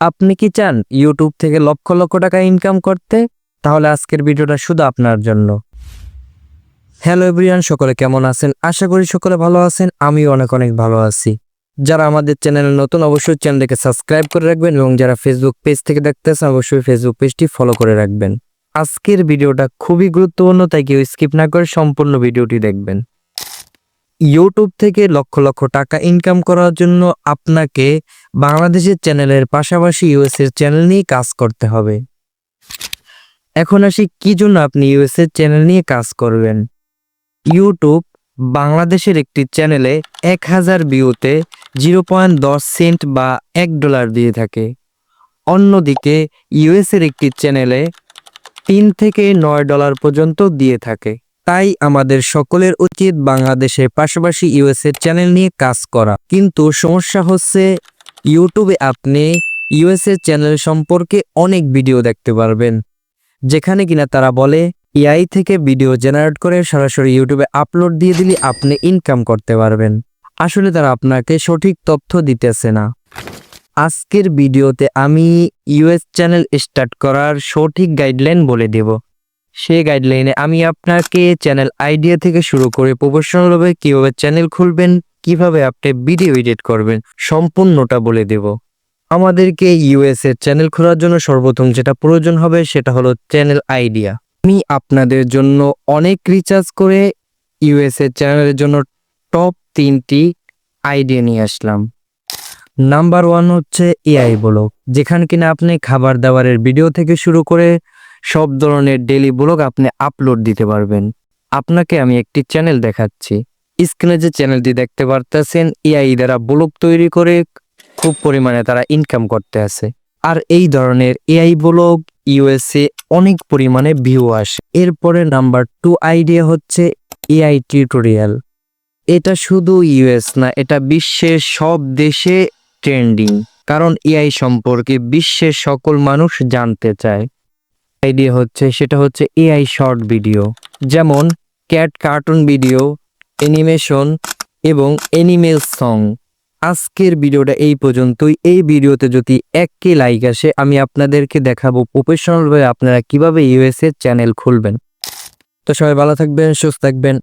আপনি কি চান ইউটিউব থেকে লক্ষ লক্ষ টাকা ইনকাম করতে? তাহলে আজকের ভিডিওটা শুধু আপনার জন্য। হ্যালো এভরিওয়ান, সকলে কেমন আছেন? আশা করি সকলে ভালো আছেন। আমিও অনেক অনেক ভালো আছি। যারা আমাদের চ্যানেলে নতুন, অবশ্যই চ্যানেলটিকে সাবস্ক্রাইব করে রাখবেন এবং যারা ফেসবুক পেজ থেকে দেখতেছেন অবশ্যই ফেসবুক পেজটি ফলো করে রাখবেন। আজকের ভিডিওটা খুবই গুরুত্বপূর্ণ, তাই কেউ স্কিপ না করে সম্পূর্ণ ভিডিওটি দেখবেন। ইউটিউব থেকে লক্ষ লক্ষ টাকা ইনকাম করার জন্য আপনাকে বাংলাদেশের চ্যানেলের পাশাপাশি ইউএসএর চ্যানেল নিয়ে কাজ করতে হবে। এখন আসি কি জন্য আপনি ইউএসএর চ্যানেল নিয়ে কাজ করবেন। ইউটিউব বাংলাদেশের একটি চ্যানেলে 1000 ভিউতে 0.10 সেন্ট বা $1 দিয়ে থাকে। অন্যদিকে ইউএসএর একটি চ্যানেলে $3 থেকে $9 পর্যন্ত দিয়ে থাকে। তাই আমাদের সকলের উচিত বাংলাদেশের পাশাপাশি ইউএসএর চ্যানেল নিয়ে কাজ করা। কিন্তু সমস্যা হচ্ছে ইউটিউবে আপনি ইউএসএর চ্যানেল সম্পর্কে অনেক ভিডিও দেখতে পারবেন, যেখানে কিনা তারা বলে এআই থেকে ভিডিও জেনারেট করে সরাসরি ইউটিউবে আপলোড দিয়ে দিলে আপনি ইনকাম করতে পারবেন। আসলে তারা আপনাকে সঠিক তথ্য দিতেছে না। আজকের ভিডিওতে আমি ইউএস চ্যানেল স্টার্ট করার সঠিক গাইডলাইন বলে দেব। সেই গাইডলাইনে আমি আপনাকে চ্যানেল আইডিয়া থেকে শুরু করে প্রফেশনালভাবে কিভাবে চ্যানেল খুলবেন, কিভাবে আপনি ভিডিও এডিট করবেন, সম্পূর্ণটা বলে দেব। আমাদেরকে ইউএস এর চ্যানেল খোলার জন্য সর্বপ্রথম যেটা প্রয়োজন হবে সেটা হলো চ্যানেল আইডিয়া। আমি আপনাদের জন্য অনেক রিসার্চ করে ইউএস এর চ্যানেলের জন্য টপ 3টি আইডিয়া নিয়ে আসলাম। নাম্বার 1 হচ্ছে এআই ব্লগ, যেখানে কিনা আপনি খাবার দাবারের ভিডিও থেকে শুরু করে সব ধরনের ডেইলি ব্লগ আপনি আপলোড দিতে পারবেন। আপনাকে আমি একটি চ্যানেল দেখাচ্ছি। স্ক্রিনে যে চ্যানেলটি দেখতে পারতেছেন, এআই দ্বারা ব্লগ তৈরি করে খুব পরিমাণে তারা ইনকাম করতে আছে। আর এই ধরনের এআই ব্লগ ইউএসএ অনেক পরিমাণে ভিউ আসে। এরপরে নাম্বার 2 আইডিয়া হচ্ছে এআই টিউটোরিয়াল। এটা শুধু ইউএস না, এটা বিশ্বের সব দেশে ট্রেন্ডিং, কারণ এআই সম্পর্কে বিশ্বের সকল মানুষ জানতে চায়। আইডিয়া হচ্ছে সেটা হচ্ছে এআই শর্ট ভিডিও, যেমন ক্যাট কার্টুন ভিডিও, অ্যানিমেশন এবং অ্যানিমেল সং। আজকের ভিডিওটা এই পর্যন্তই। এই ভিডিওতে যদি 1K লাইক আসে আমি আপনাদেরকে দেখাবো প্রফেশনালভাবে আপনারা কিভাবে ইউএসএ চ্যানেল খুলবেন। তো সবাই ভালো থাকবেন, সুস্থ থাকবেন।